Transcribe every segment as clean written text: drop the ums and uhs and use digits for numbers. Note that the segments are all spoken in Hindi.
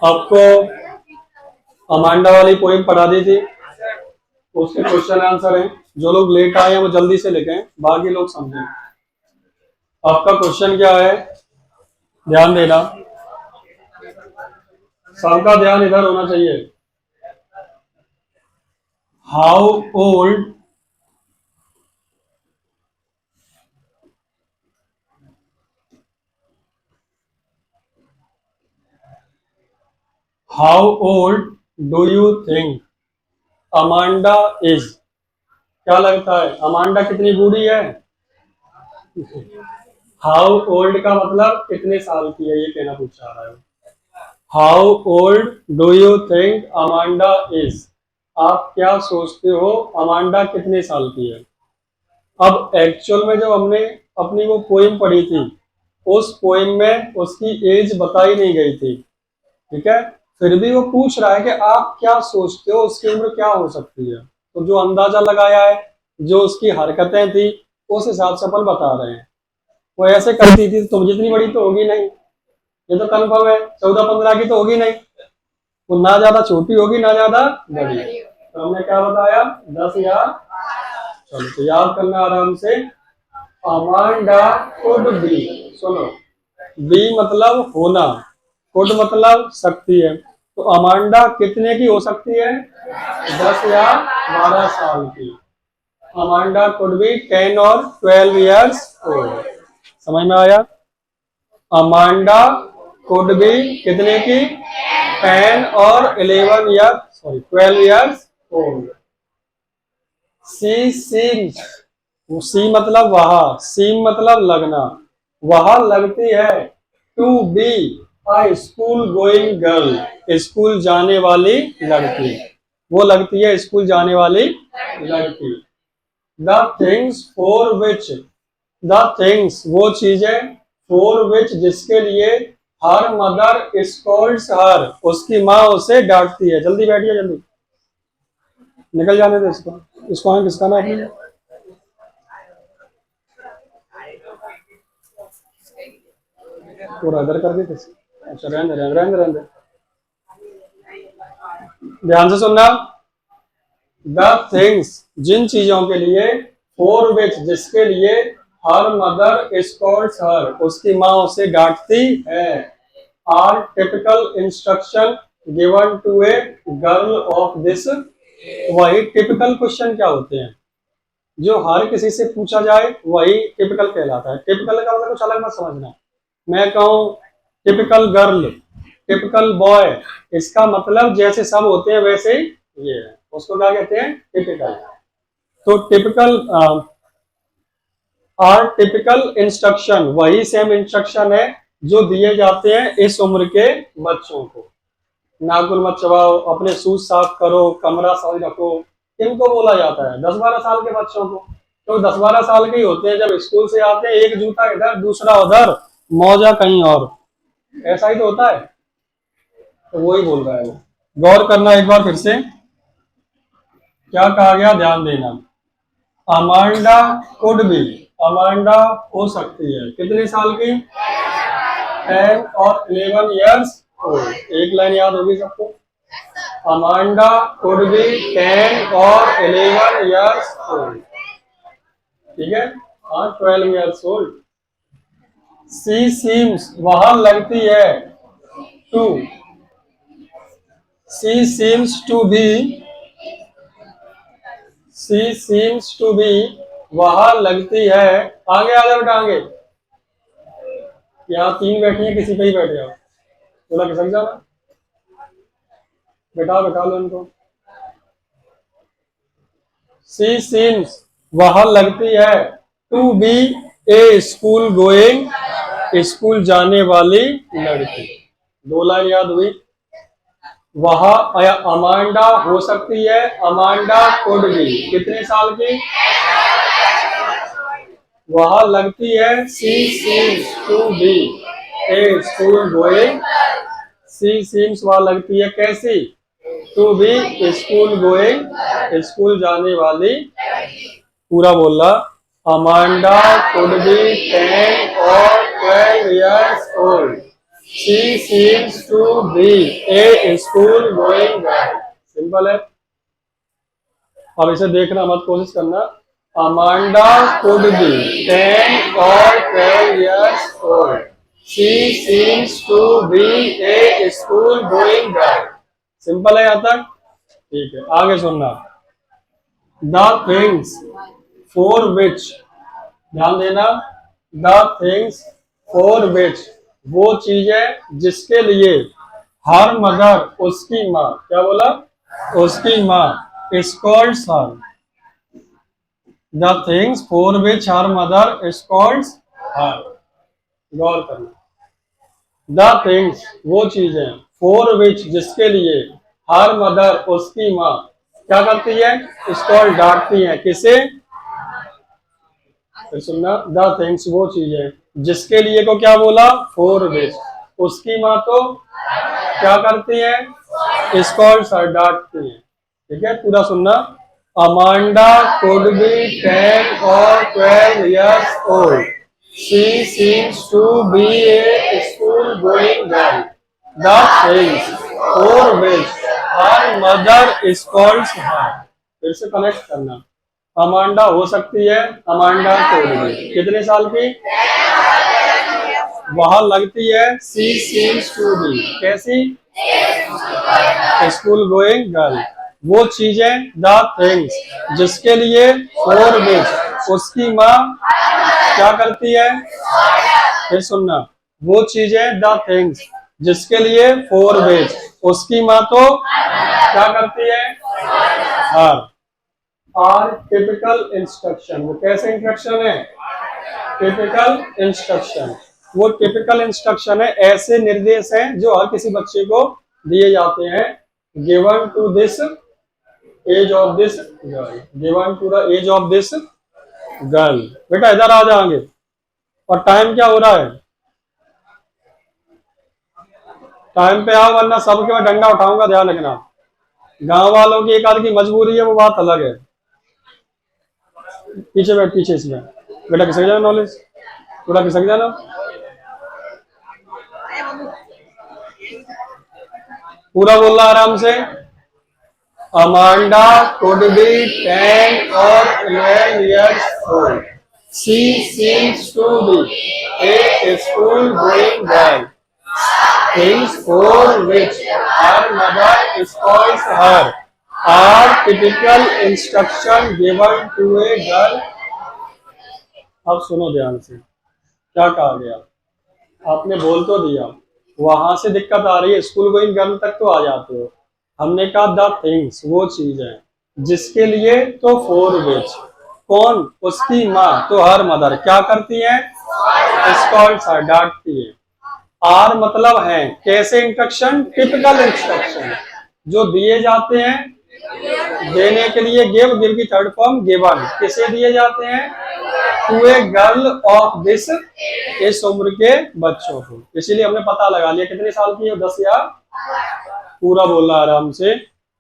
आपको अमांडा वाली पोएम पढ़ा दी थी, उसके क्वेश्चन आंसर हैं। जो लोग लेट आए हैं वो जल्दी से लिखें, बाकी लोग समझें। आपका क्वेश्चन क्या है, ध्यान देना, सबका ध्यान इधर होना चाहिए। How old do you think Amanda is? क्या लगता है अमांडा कितनी बूढ़ी है? हाउ ओल्ड का मतलब कितने साल की है, ये कहना पूछ रहा है। How old do you think Amanda is? आप क्या सोचते हो अमांडा कितने साल की है? अब एक्चुअल में जब हमने अपनी वो पोएम पढ़ी थी, उस पोएम में उसकी एज बताई नहीं गई थी, ठीक है। फिर भी वो पूछ रहा है कि आप क्या सोचते हो उसकी उम्र क्या हो सकती है। तो जो अंदाजा लगाया है, जो उसकी हरकतें थी, उस हिसाब से अपन बता रहे हैं। वो ऐसे करती थी तो जितनी बड़ी तो होगी नहीं, ये तो कन्फर्म है। 14-15 की तो होगी नहीं, वो ना ज्यादा छोटी होगी ना ज्यादा बड़ी। तो हमने क्या बताया, 10 या, चलो तो याद करना आराम से। अमांडा कुड बी, सुनो, बी मतलब होना, कुड मतलब सकती है। तो अमांडा कितने की हो सकती है? 10 या 12 साल की। अमांडा कुड बी 10 और 12 ईयर्स ओल्ड। समझ में आया? अमांडा कुड बी कितने की? 10 और 11 year, sorry 12 years old. She seems, she मतलब वह, सीम मतलब लगना, वह लगती है to be a school going girl, school जाने वाली लड़की। वो लगती है स्कूल जाने वाली लड़की। The things for which, the things वो चीजें, फॉर विच जिसके लिए, हर मदर स्कॉल्ड्स हर उसकी माँ उसे डांटती है। जल्दी बैठिए, जल्दी निकल जाने दो इसको। इसको है किसका नाम है? पूरा इधर कर दी थी। अच्छा रहने दे, रहने दे, रहने दे। ध्यान से सुनना। द थिंग्स जिन चीजों के लिए, फॉर विच जिसके लिए, हर मदर स्कॉल्ड्स हर उसकी माँ उसे डांटती है, are typical instruction given to a girl of this. वही टिपिकल क्वेश्चन क्या होते हैं, जो हर किसी से पूछा जाए वही टिपिकल कहलाता है। टिपिकल का मतलब कुछ अलग मत समझना। मैं कहूँ टिपिकल गर्ल, टिपिकल बॉय, इसका मतलब जैसे सब होते हैं वैसे ही ये है, उसको क्या कहते हैं? टिपिकल। तो टिपिकल और टिपिकल इंस्ट्रक्शन वही सेम इंस्ट्रक्शन है जो दिए जाते हैं इस उम्र के बच्चों को। नाखून मत चबाओ, अपने शूज साफ करो, कमरा साफ रखो, इनको बोला जाता है 10-12 साल के बच्चों को। तो 10-12 साल के ही होते हैं, जब स्कूल से आते हैं एक जूता इधर दूसरा उधर, मौजा कहीं और, ऐसा ही तो होता है। तो वही बोल रहा है वो। गौर करना एक बार फिर से, क्या कहा गया ध्यान देना। अमांडा कुड बी, अमांडा हो सकती है कितने साल की? 10 और 11 ईयर्स ओल्ड। एक लाइन याद होगी सबको। अमांडा कुड बी 10 और 11 ईयर्स ओल्ड, ठीक है, और 12 ईयर्स ओल्ड। सी सीम्स वहां लगती है, to, she seems to be, she seems to be वहां लगती है। आगे आ जाओ बेटा, आगे। यहाँ 3 बैठी है, किसी पे ही बैठ जाओ, बोला खिसक जाना, बैठा लो इनको। सी सीम्स वहां लगती है, to be a school going, school जाने वाली लड़की। 2 लाइन याद हुई। वहां अमांडा हो सकती है, अमांडा कुड बी कितने साल की? वहां लगती है, she seems to be a school going, she seems वहां लगती है कैसी? To be school going, school जाने वाली। पूरा बोला, अमांडा कुड बी 10 और 12 years old. She seems to be a school going girl. Simple है। अब इसे देखना मत, कोशिश करना। Amanda could be 10 or 12 years old. She seems to be a school going girl. Simple है यहाँ तक, ठीक है। आगे सुनना। The things for which, ध्यान देना, the things for which, वो चीजें जिसके लिए हर मदर, उसकी माँ, क्या बोला, उसकी माँ, scolds her. The things for which her mother scolds her. गौर करना। The things, वो चीजें, for which, जिसके लिए हर मदर, उसकी माँ, क्या करती है, scold, डांटती है। किसे, फिर सुनना। द थिंग्स, वो चीजें जिसके लिए को क्या बोला, फॉर विच, उसकी माँ तो क्या करती है, स्कॉल्ड्स हर, डांटती है। ठीक है, पूरा सुनना। Amanda could be 10 or 12 years old. She seems to be a school going girl. The things for which her mother scolds her. फिर से कनेक्ट करना। अमांडा हो सकती है, अमांडा कोड भी, कितने साल की, वहां लगती है सी सीम्स टू बी, कैसी, स्कूल गोइंग गर्ल। वो चीजें, द थिंग्स, जिसके लिए, फॉर विच, उसकी माँ क्या करती है, फिर सुनना। वो चीजें, द थिंग्स, जिसके लिए, फॉर विच, उसकी माँ तो क्या करती है, हर। आर टिपिकल इंस्ट्रक्शन, वो कैसे इंस्ट्रक्शन है, टिपिकल इंस्ट्रक्शन। वो टिपिकल इंस्ट्रक्शन है, ऐसे निर्देश हैं जो हर किसी बच्चे को दिए जाते हैं। Given to this age of this girl, given to the age of this girl. बेटा इधर आ जाएंगे। और टाइम क्या हो रहा है, टाइम पे आओ, वरना सबके मैं डंडा उठाऊंगा, ध्यान रखना। गांव वालों की एक आध की मजबूरी है, वो बात अलग है। पीछे बैठ, पीछे इसमें बेटा, खिसक जाना, नॉलेज पूरा खिसक जाना। पूरा बोलना आराम से। Amanda could be 10 or 11 years old. She seems to be a school going girl. Things for which her mother scolds her are typical instruction given to a girl. अब सुनो ध्यान से, क्या कहा गया, आपने बोल तो दिया, वहां से दिक्कत आ रही है, स्कूल गोइंग गर्ल तक तो आ जाते हो। हमने कहा द थिंग्स, वो चीज है जिसके लिए, तो फॉर विच, कौन, उसकी माँ, तो हर मदर क्या करती है, स्कॉल्ड्स हर, डांटती है। आर मतलब है, कैसे इंस्ट्रक्शन, टिपिकल इंस्ट्रक्शन, जो दिए जाते हैं, देने के लिए, गिव, गिव की थर्ड फॉर्म गिवन, किसे दिए जाते हैं, to a girl of this, इस उम्र के बच्चों को। इसीलिए हमने पता लगा लिया कितने साल की है, 10 या, पूरा बोलना आराम से।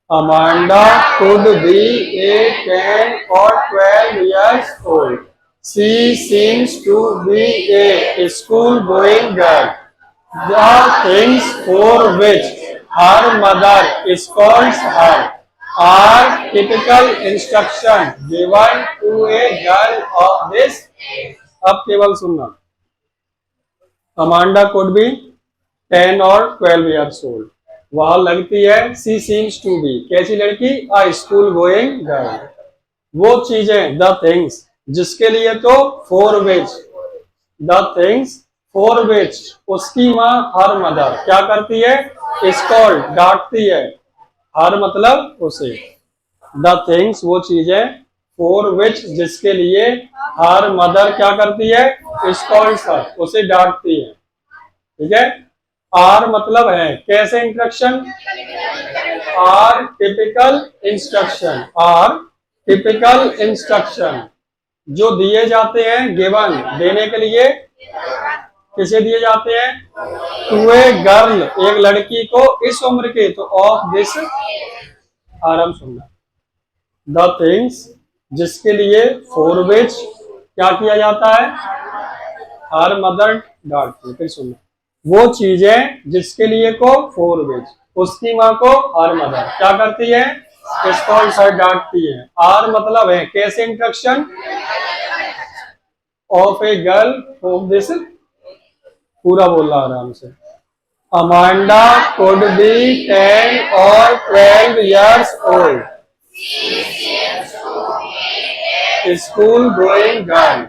Amanda could be A 10 or 12 years old. She seems to be a school going girl. The things for which her mother scolds her are typical instruction given to a girl of this. अब केवल सुनना। Amanda could be 10 or 12 years old. वह लगती है, सी सीम्स टू बी, कैसी लड़की, अ स्कूल गोइंग गर्ल। वो चीजें, द थिंग्स, जिसके लिए, तो for which, the things for which, उसकी माँ, हर मदर क्या करती है, स्कॉल्ड, डांटती है, हर मतलब उसे। द थिंग्स, वो चीजें, फॉर विच, जिसके लिए, हर मदर क्या करती है, स्कॉल्ड्स हर, उसे डांटती है। ठीक है। आर मतलब है, कैसे instruction, are typical instruction, are typical instruction, जो दिए जाते हैं, गिवन, देने के लिए, किसे दिए जाते हैं, टू ए गर्ल, एक लड़की को, इस उम्र के, तो ऑफ दिस, आराम सुनना। द थिंग्स, जिसके लिए, फॉर विच क्या किया जाता है, हर मदर डांटती है। फिर सुनना, वो चीजें जिसके लिए को फोर विच, उसकी माँ को हर मदर क्या करती है, स्कॉल्ड हर डांटती है। आर मतलब है कैसे instruction of A girl of this, पूरा बोल रहा आराम से। Amanda could be 10 or 12 years old, school going girl.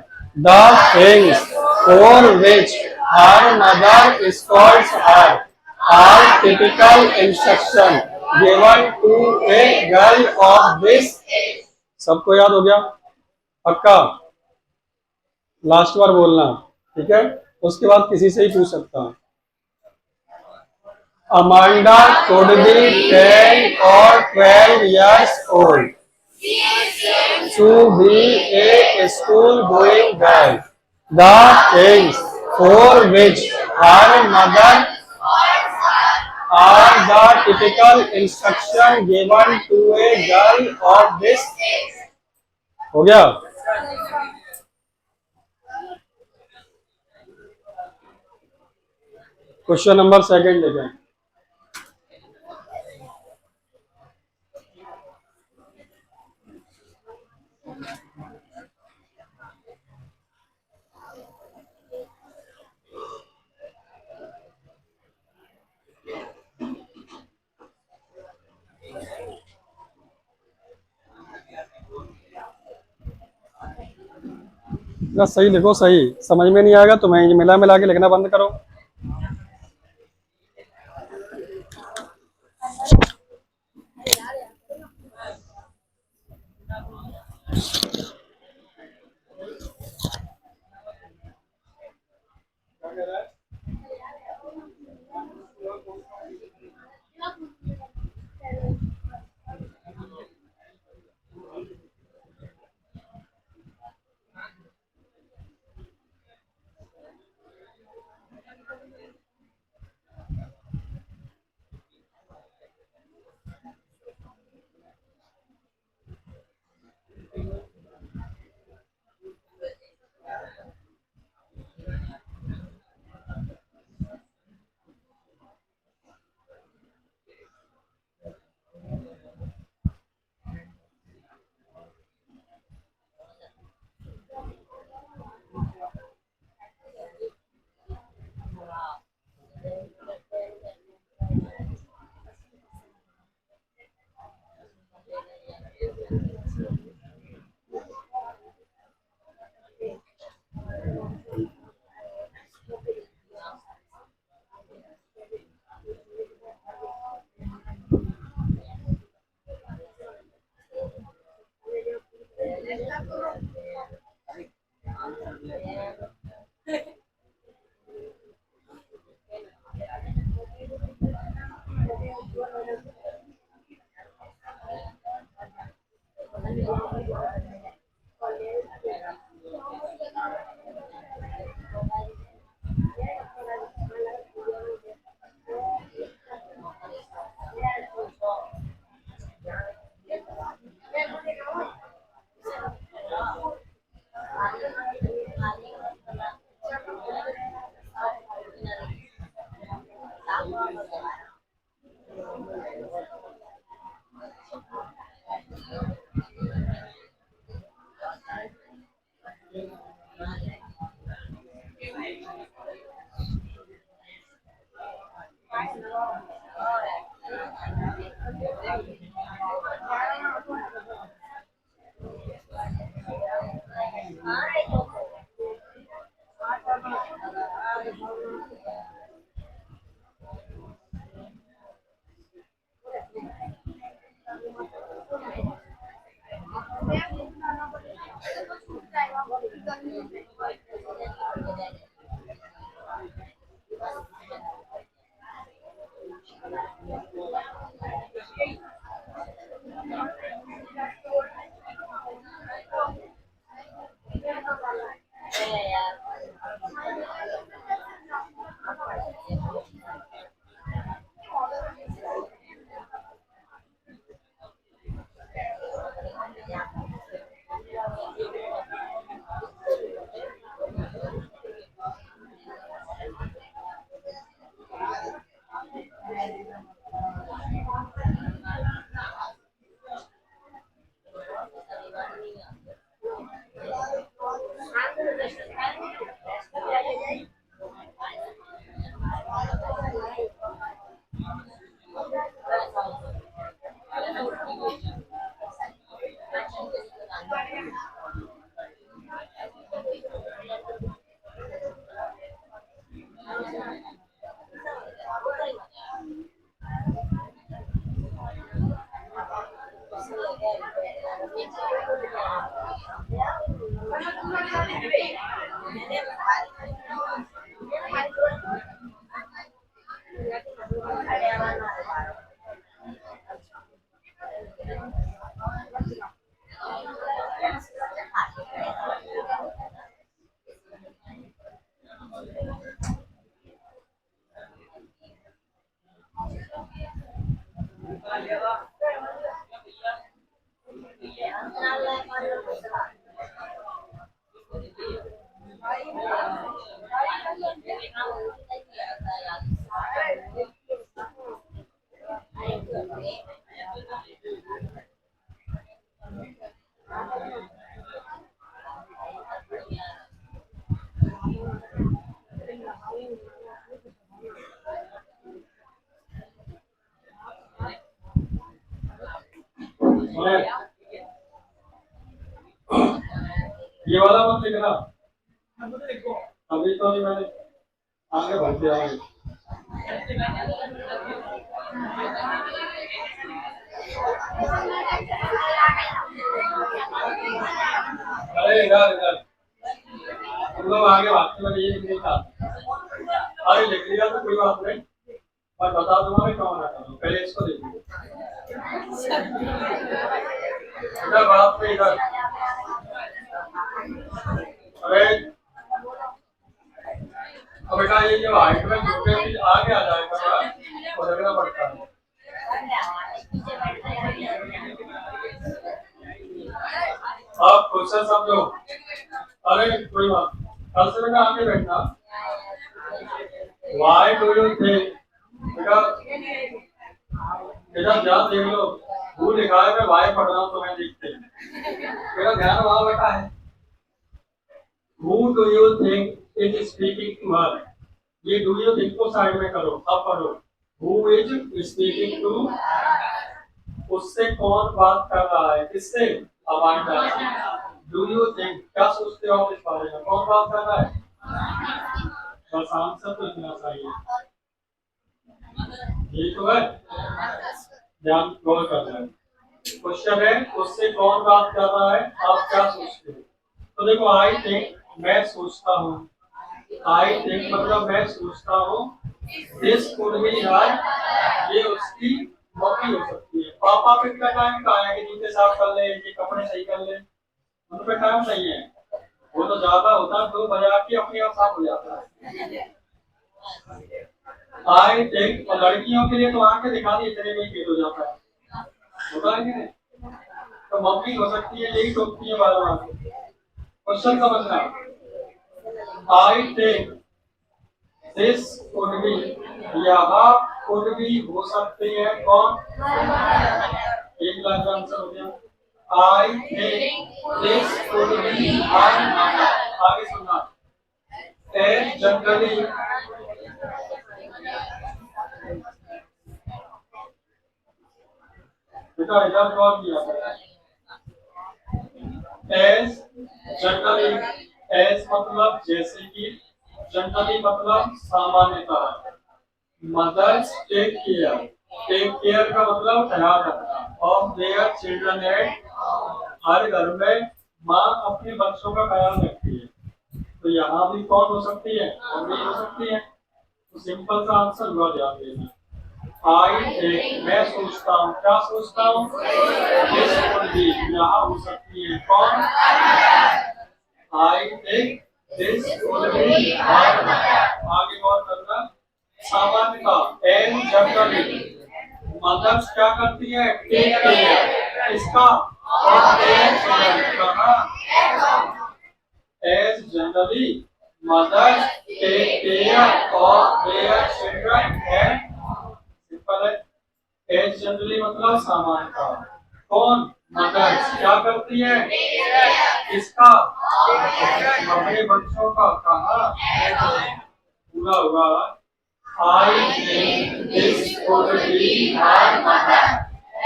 The things for which her mother scolds her are typical instruction given to a girl of this। सबको याद हो गया पक्का? लास्ट बार बोलना, ठीक है? उसके बाद किसी से ही पूछ सकता हूं। Amanda could be 10 or 12 years old to be a school going girl. The things for which her mother are the typical instruction given to a girl of this। हो गया? क्वेश्चन नंबर सेकंड देखें। सही लिखो, सही समझ में नहीं आएगा तो मैं मिला मिला के लिखना बंद करो। ये वाला मत लिखना, अभी तो नहीं, मैंने आगे बढ़ दिया है। अरे इधर इधर हम लोग आगे भागते हुए ये नहीं था। अरे लिख लिया तो कोई बात नहीं, पर बता दूंगा मैं कौन आता हूँ, पहले इसको देख लीजिए। इधर बात पे इधर, अरे अब बेटा ये जो हाइट में छोटे भी आगे आ जाएगा थोड़ा, तो लगना पड़ता है। आप क्वेश्चन समझो। अरे कोई बात, कल से बेटा आगे बैठना। Why do you think, बेटा बेटा ध्यान देख लो, वो लिखा है मैं वाई पढ़ रहा हूँ तो मैं लिखते, मेरा ध्यान वहाँ बैठा है। Who do you think is speaking to her? ये do you think को साइड में करो, अब पढ़ो। Who is speaking to? उससे कौन बात कर रहा है, किससे? अमांडा से। Do you think, क्या सोचते हो आप इस बारे में, कौन बात कर रहा है? बस आंसर तो इतना चाहिए, ये तो है, ध्यान गौर करना है। क्वेश्चन है उससे कौन बात कर रहा है, आप क्या सोचते हो? तो देखो आई थिंक, मैं सोचता हूँ, आई थिंक मतलब मैं सोचता हूँ, दिस कुड बी हर, ये उसकी मम्मी हो सकती है। पापा पे इतना टाइम कहाँ है कि जूते साफ कर ले, ये कपड़े सही कर ले, उन पे टाइम नहीं है, वो तो ज्यादा होता है 2 बजा के अपने आप साफ हो जाता है। आई थिंक लड़कियों के लिए तो आंखें दिखा दी इतने में फेल हो जाता है, होता है कि नहीं? तो मम्मी हो सकती है, यही टोकती है बार बार। क्वेश्चन समझना, आई थिंक दिस कुड बी, यहाँ कुड बी हो सकती है कौन? एक लाख का आंसर हो गया। आई think this could be her mother. आगे सुनना, एज जनरली, बेटा इधर कॉल किया, एज जनरली, एज मतलब जैसे कि, जनरली मतलब सामान्यतः, mothers take care, take care का मतलब ख्याल रखना, ऑफ देयर चिल्ड्रन एट, हर घर में माँ अपने बच्चों का ख्याल रखती है, तो यहाँ भी कौन हो सकती है, मम्मी हो सकती है। तो सिंपल सा आंसर हुआ, ध्यान देना। आई थिंक, मैं सोचता हूँ, क्या सोचता हूँ? दिस कुड बी, यहाँ हो सकती है कौन? आई think this could be her mother. आगे और करना, सामान्यतः, एंड जनरली, मदर्स क्या करती है? टेक केयर, इसका ऑफ देयर चिल्ड्रन, कहाँ? As generally mothers take care of their children and, simple है, एज जनरली मतलब सामान्यतः, कौन? मदर्स क्या करती है? किसका? अपने बच्चों का, कहाँ? पूरा होगा। I think this could be her mother,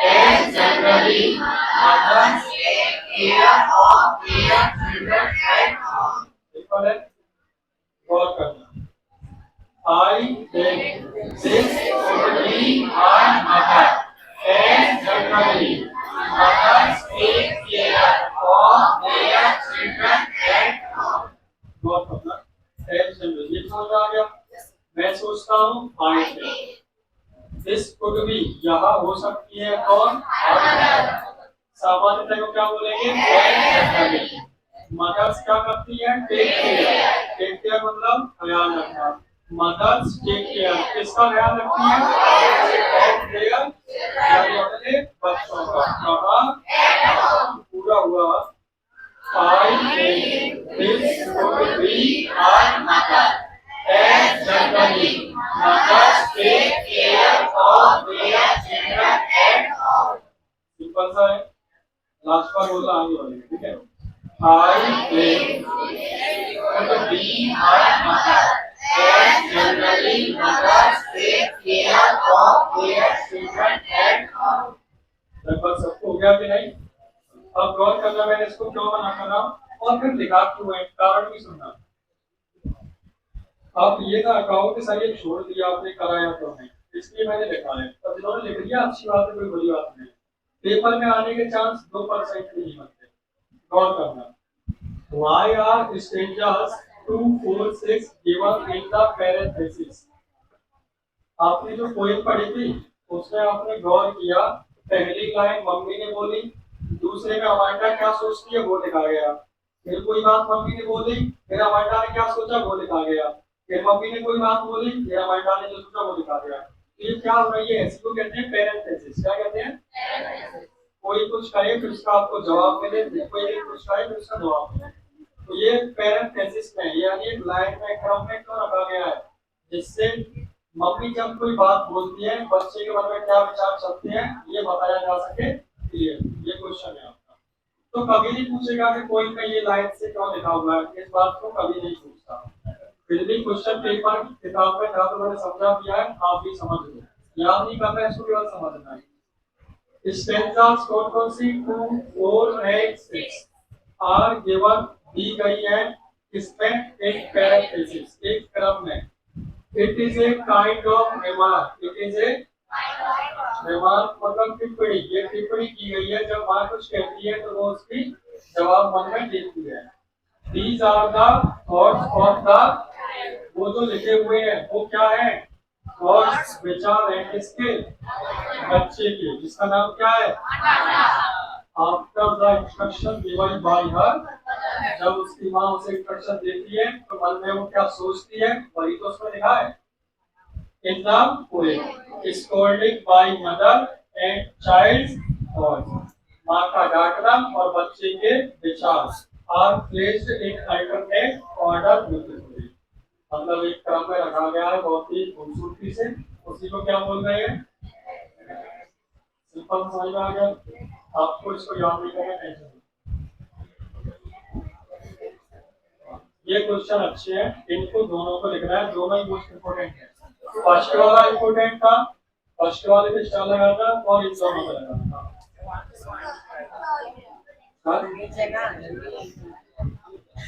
as generally mothers take care of their children at home. गौर करना, I think this would be my mother. And generally, mothers take care of their children and बहुत मतलब and generally ये समझ आ गया। मैं सोचता हूँ I think this could be यहाँ हो सकती है कौन सामान्यतः को क्या बोलेंगे and generally मदर्स क्या करती है टेक केयर मतलब ख्याल रखना मदर्स टेक केयर किसका ख्याल रखती है ऑफ देयर यानी अपने बच्चों का कहा पूरा हुआ I think this would be our mother and generally mothers take care of their children and simple सा है लास्ट बार बोला आगे वाले ठीक है I think would be my mother. And generally mothers take care of their children and all. लगभग सबको हो गया कि नहीं अब गौर करना मैंने इसको क्यों मना कर रहा हूँ और फिर लिखा क्यों है कारण भी सुनना आप ये ना अकाउंट सही छोड़ दिया आपने कराया तो नहीं इसलिए मैंने लिखा है अब जिन्होंने लिख दिया अच्छी बात है कोई बुरी बात नहीं पेपर में आने के चांस 2% भी नहीं बनते गौर करना Why are strangers 2, 4, 6 given in the parenthesis? आपने जो पोएम पढ़ी थी उसमें आपने गौर किया पहली लाइन मम्मी ने बोली दूसरे में अमांडा क्या सोचती है वो लिखा गया फिर कोई बात मम्मी ने बोली फिर अमांडा ने क्या सोचा वो लिखा गया फिर मम्मी ने कोई बात बोली फिर अमांडा ने जो सोचा वो लिखा गया ये क्या हो रही है ऐसी को कहते हैं पेरेंथेसिस क्या कहते हैं कोई कुछ कहे फिर उसका आपको जवाब मिले कोई कुछ कहे फिर उसका जवाब मिले तो ये पेरेंथेसिस में यानी एक लाइन में क्रम में क्यों रखा गया है जिससे मम्मी जब कोई बात बोलती है बच्चे के मन में क्या विचार चलते हैं ये बताया जा सके क्लियर ये क्वेश्चन है आपका तो कभी नहीं पूछेगा कि कोई का ये लाइन से क्यों लिखा हुआ है इस बात को कभी नहीं पूछता फिर भी क्वेश्चन पेपर किताब में था तो मैंने समझा दिया है आप भी समझ लो याद नहीं करना है इसको केवल समझना है स्टेंजास कौन कौन सी 2 4 एंड 6 आर गिवन दी गई है इसमें एक पैरेंथेसिस एक क्रम में it is a kind of remark it is a remark मतलब टिप्पणी ये टिप्पणी की गई है जब माँ कुछ कहती है तो वो उसकी जवाब मन में देती है these are the thoughts of the वो जो लिखे हुए हैं वो क्या है थॉट्स विचार है किसके बच्चे के जिसका नाम क्या है after the instruction given by हर जब उसकी माँ उसे इंस्ट्रक्शन देती है तो मन में वो क्या सोचती है वही तो उसमें लिखा है in the poem scolding by mother and child thoughts माँ का डांटना और बच्चे के विचार are placed in alternate order beautifully मतलब एक क्रम में रखा गया है बहुत ही खूबसूरती से उसी को क्या बोल रहे हैं सिंपल समझ में आ गया आपको इसको याद नहीं करना नहीं ये क्वेश्चन अच्छे हैं इनको दोनों को लिखना है दोनों ही मोस्ट इंपोर्टेंट है फर्स्ट वाला इंपोर्टेंट था फर्स्ट वाले पे स्टार लगा था और इन दोनों पे लगा था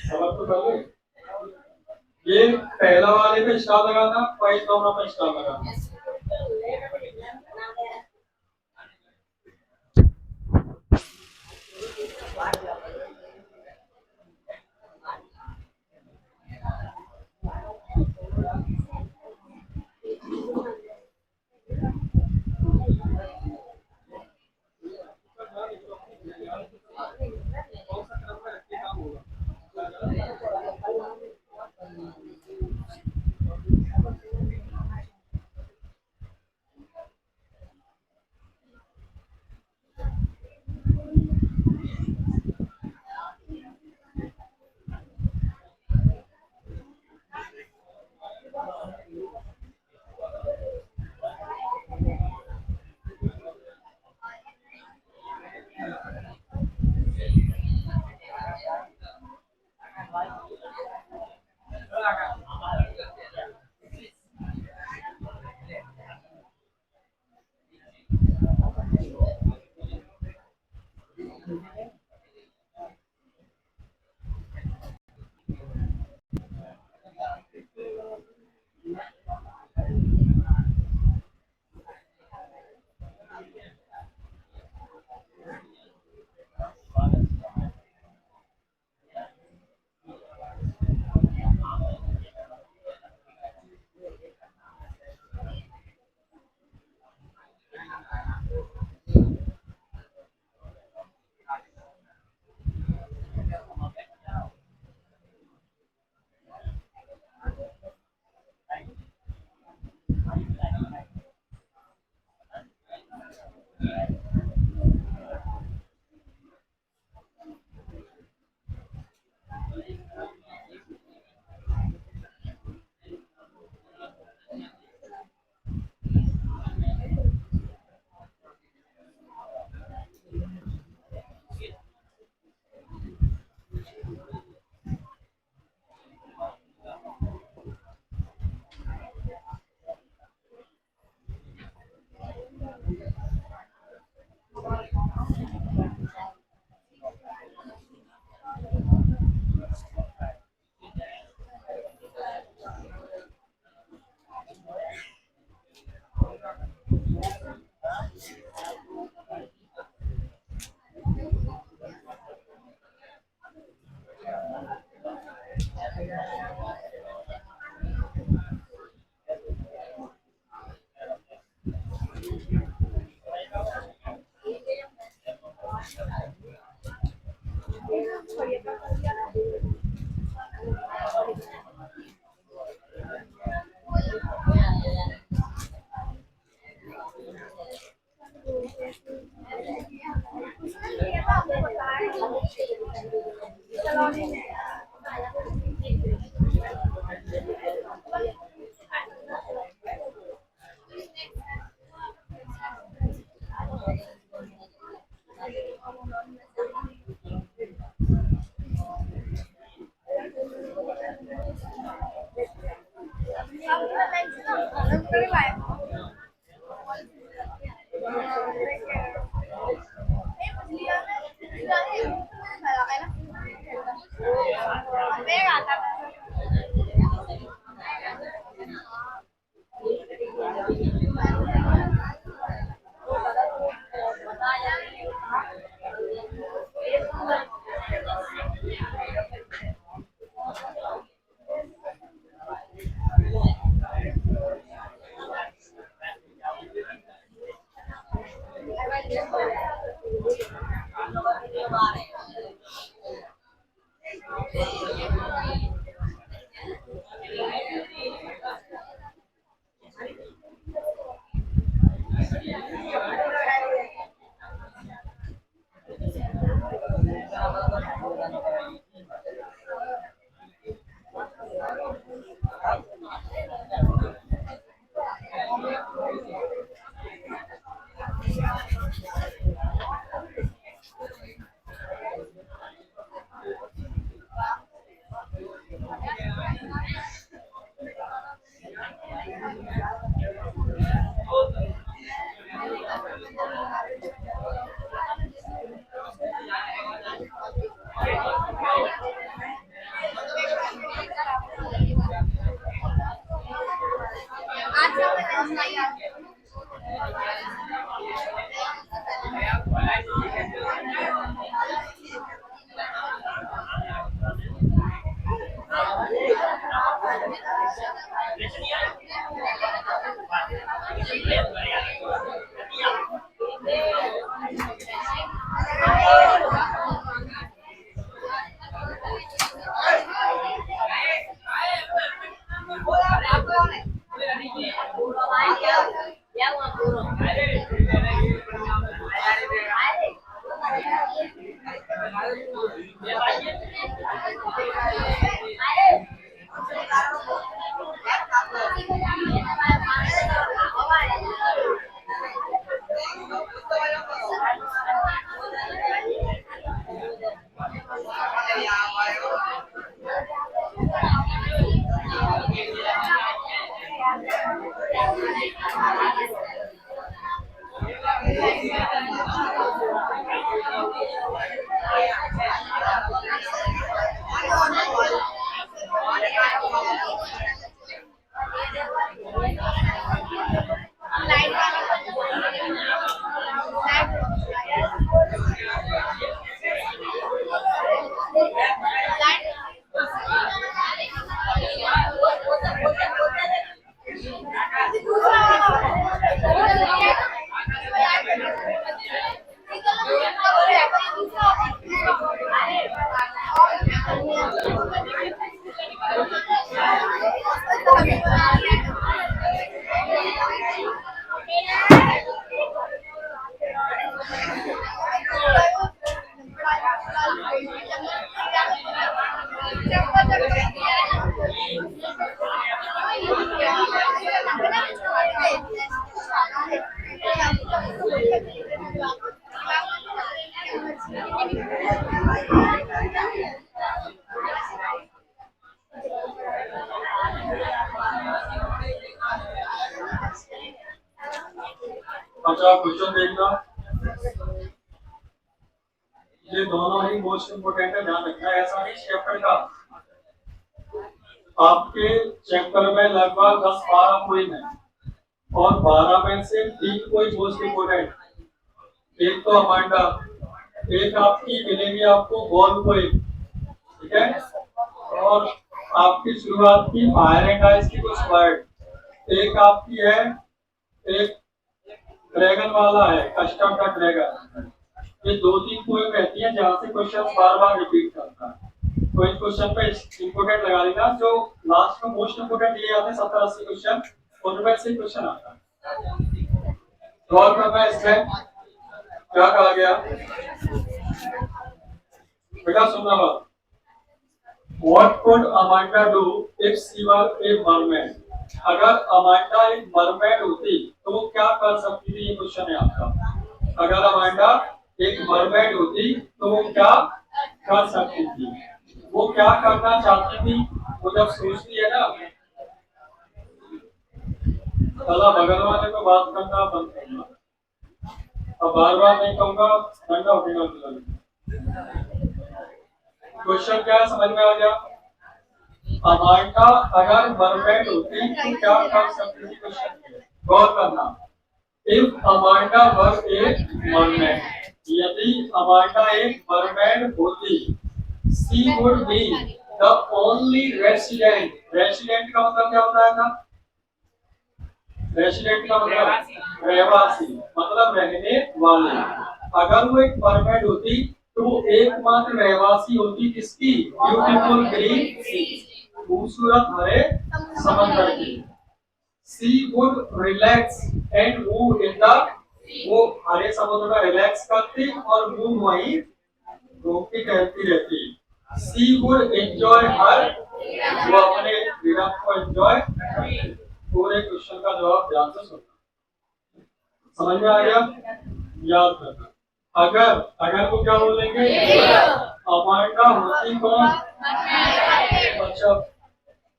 समझ तो कर लो ये पहला वाले पे स्टार लगा था और इन दोनों पे स्टार लगा था अच्छा क्वेश्चन देखना, ये दोनों ही मोस्ट इम्पोर्टेंट है, ध्यान रखना। ऐसा नहीं चैप्टर का, आपके चैप्टर में लगभग 10-12 क्वेश्चन है और 12 में से 3 कोई मोस्ट इम्पोर्टेंट, एक तो अमांडा, एक आपकी मिलेगी आपको बॉल कोई, ठीक है, और आपकी शुरुआत की फायर एंड आइस की कुछ वर्ड, एक आपकी है, एक ड्रैगन वाला है, कस्टम का ड्रैगन। ये 2-3 पोएम रहती है जहाँ से क्वेश्चन बार बार रिपीट करता है, तो इस क्वेश्चन पे इम्पोर्टेंट लगा देना। जो लास्ट में मोस्ट इम्पोर्टेंट ये आते हैं 70-80 क्वेश्चन, उनमें से क्वेश्चन आता है। गौर करना इसमें क्या कहा गया बेटा, सुनना बात। What could Amanda do if she was a mermaid? अगर अमांडा एक मरमेड होती तो वो क्या कर सकती थी, ये क्वेश्चन है आपका। अगर अमांडा एक मरमेड होती तो वो क्या कर सकती थी, वो क्या करना चाहती थी, वो जब सोचती है ना, चला बगल वाले को बात करना बंद करना, अब बार बार नहीं कहूंगा, ठंडा उठेगा। क्वेश्चन क्या है समझ में आ गया? अमांडा अगर मरमेड होती तो क्या कर सकती थी, क्वेश्चन गौर करना। If Amanda were a mermaid, यदि अमांडा एक मरमेड होती, she would be the only resident. Resident का मतलब क्या होता है ना? रेसिडेंट का मतलब रहवासी, मतलब रहने वाले। अगर वो एक मरमेड होती तो वो एकमात्र रहवासी होती किसकी? ब्यूटीफुल ग्रीन सी, खूबसूरत हरे समंदर की। She would relax and move in the, वो हरे समुद्र में रिलैक्स करती और मूव वहीं घूमती टहलती रहती। सी वुड एंजॉय हर, वो अपने फ्रीडम को एंजॉय। पूरे क्वेश्चन का जवाब ध्यान से सुनना, समझ में आ गया? याद रखना। अगर अगर को क्या बोलेंगे? अमांडा होती कौन? अच्छा,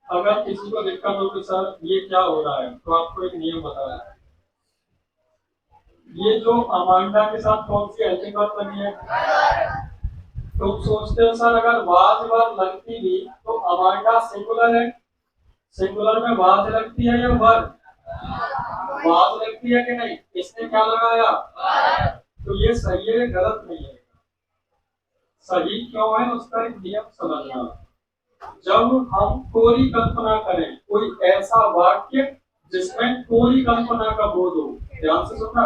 अगर किसी को दिक्कत हो कि सर ये क्या हो रहा है, तो आपको एक नियम बताया, ये जो अमांडा के साथ कौन सी हेल्पिंग वर्ब लगी है? तो सोचते हो सर अगर वाज वर्ब लगती भी तो अमांडा सिंगुलर है, सिंगुलर में वाज लगती है या वर्ब? वाज लगती है कि नहीं? इसने क्या लगाया? तो ये सही है गलत नहीं है? सही क्यों है उसका एक नियम समझना। जब हम कोरी कल्पना करें कोई ऐसा वाक्य जिसमें कोरी कल्पना का बोध हो, ध्यान से सुनना,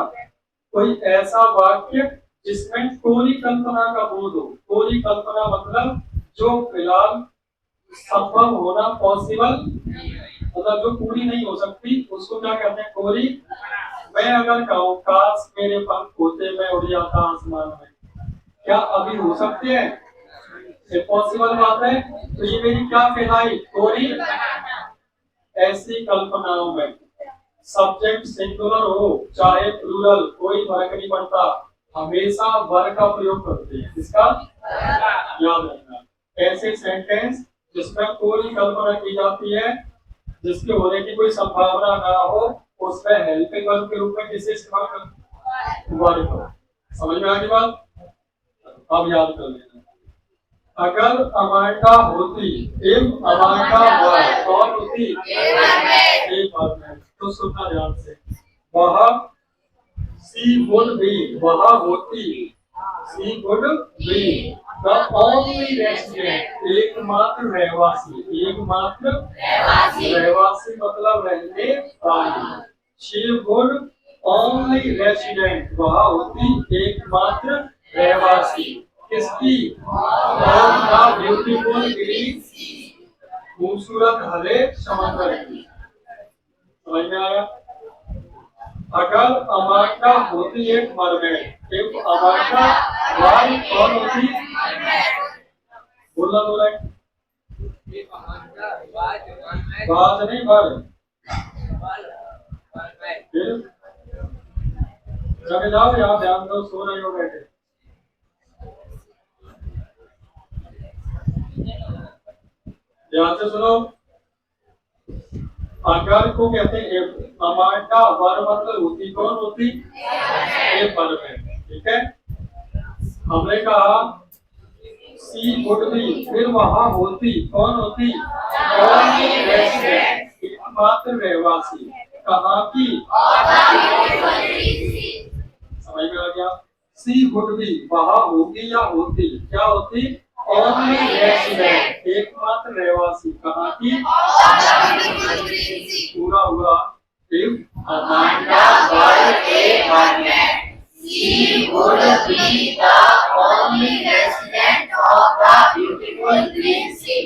कोई ऐसा वाक्य जिसमें कोरी कल्पना का बोध हो। कोरी कल्पना मतलब जो फिलहाल संभव होना पॉसिबल, मतलब जो पूरी नहीं हो सकती, उसको क्या कहते हैं? कोरी। मैं अगर कहूँ काश मेरे पंख होते मैं उड़ जाता आसमान में, क्या अभी हो सकते हैं? ये पॉसिबल बात है। तो ये मेरी क्या कहलाई? कोरी। ऐसी कल्पनाओं में सब्जेक्ट सिंगुलर हो चाहे प्लूरल, कोई फर्क नहीं पड़ता, हमेशा वर का प्रयोग करते हैं। इसका याद रखना। ऐसे सेंटेंस जिसमें कोई कल्पना की जाती है, जिसके होने की कोई संभावना ना हो, उसमें हेल्पिंग वर्ब के रूप में किसे इस्तेमाल करते? वर को। समझ में आ गई बात? अब याद कर लेना। अगर अमांडा होती, इफ अमांडा वर, कौन होती? एक मरमेड। तो सुनना ध्यान से, वह सी वुड बी, वह होती, she would be the only resident, एकमात्र रहवासी, एकमात्र रहवासी मतलब रहने वाली। शी वुड ओनली रेसिडेंट, वह होती एकमात्र रहवासी किसकी? ऑन द ब्यूटीफुल ग्रीन, खूबसूरत हरे समंदर की। समझ में आया? अगर अमांडा होती एक मरमेड, इफ अमांडा वर, कौन होती? बोलना बोला बात नहीं वर। फिर चले जाओ, यहाँ ध्यान दो, सो रहे हो बैठे। ध्यान से सुनो। अगर को कहते हैं if। अमांडा वर्ब मतलब होती कौन होती? ये वर्ब है, ठीक है। हमने कहा सी वुड बी, फिर वहां होती कौन होती? ओनली रेसिडेंट, एकमात्र रहवासी। कहाँ की? समझ में आ गया? सी वुड बी वहां होगी या होती, क्या होती? ओनली रेसिडेंट, एकमात्र रहवासी। कहाँ की? पूरा हुआ। If Amanda were a mermaid, she would be the only resident of the beautiful green sea.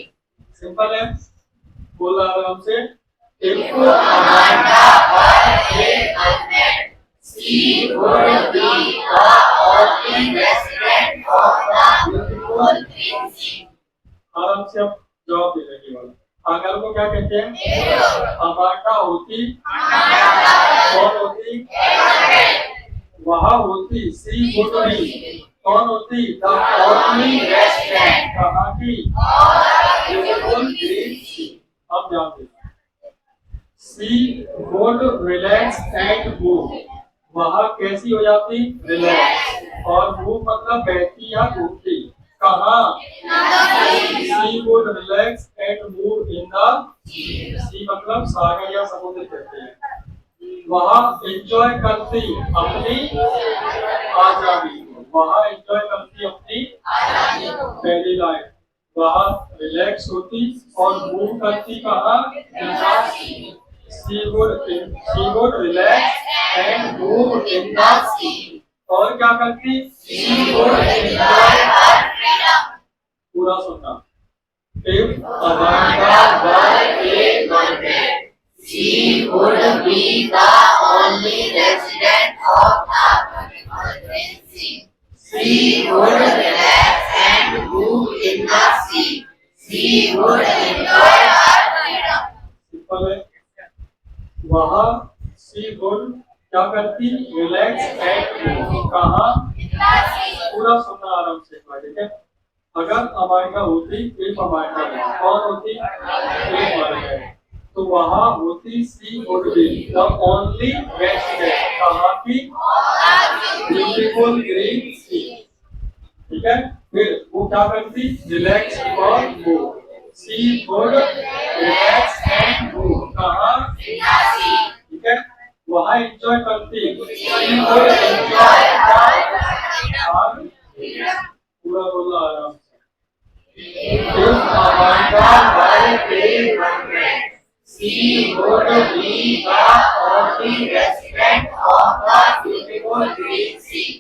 Simple है, बोला आराम से। If Amanda were a mermaid, she would be the only resident of the beautiful green sea. आराम से अब जवाब देने की बात। अगर को क्या कहते हैं? अमांडा होती कौन होती? वहां होती सी वुड बी कौन होती? द ओनली रेस्टोरेंट, कहाँ की? ब्यूटीफुल ग्रीन सी। अब ध्यान देना, सी वुड रिलैक्स एंड मूव, वहां कैसी हो जाती? रिलैक्स। और मूव मतलब बहती या घूमती। कहाँ? She would relax and move in the sea, मतलब सागर या समुद्र कहते हैं। वहां एंजॉय करती अपनी आजादी, वहां एंजॉय करती अपनी पहली लाइन। वहां रिलैक्स होती और मूव करती कहाँ? She would relax and move in the sea. और क्या करती? She would enjoy her freedom. पूरा सुनना। If Amanda were a mermaid, she would be the only resident of the beautiful green sea. She would relax and move in the sea. She would enjoy her freedom. Simple है। वहाँ she would क्या करती? रिलैक्स एंड मूव कहाँ? पूरा सुनना आराम से, ठीक है। अगर अमांडा होती, इफ अमांडा कौन होती? एक मर्मेड, तो वहां होती she would be the only resident, कहाँ की? ब्यूटीफुल ग्रीन सी, ठीक है। फिर वो क्या करती? रिलैक्स और move. She would relax and move कहाँ? ठीक है। वहां एंजॉय करती, सी वुड एंजॉय पूरा बोला आराम से। If Amanda were a mermaid, she would be the only resident of the beautiful green sea.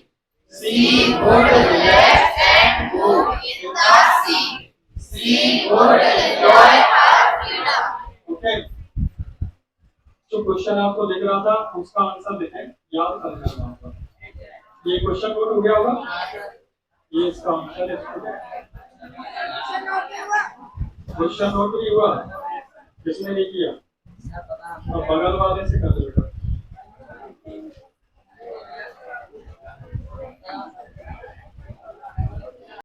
She would relax and move in the sea. She would enjoy her freedom. Okay. जो क्वेश्चन आपको दिख रहा था उसका आंसर देखें, याद कर लेना होगा। ये क्वेश्चन नोट हो गया होगा, ये इसका आंसर है। क्वेश्चन नोट नहीं हुआ, किसने नहीं किया? बगल वाले से कर दो।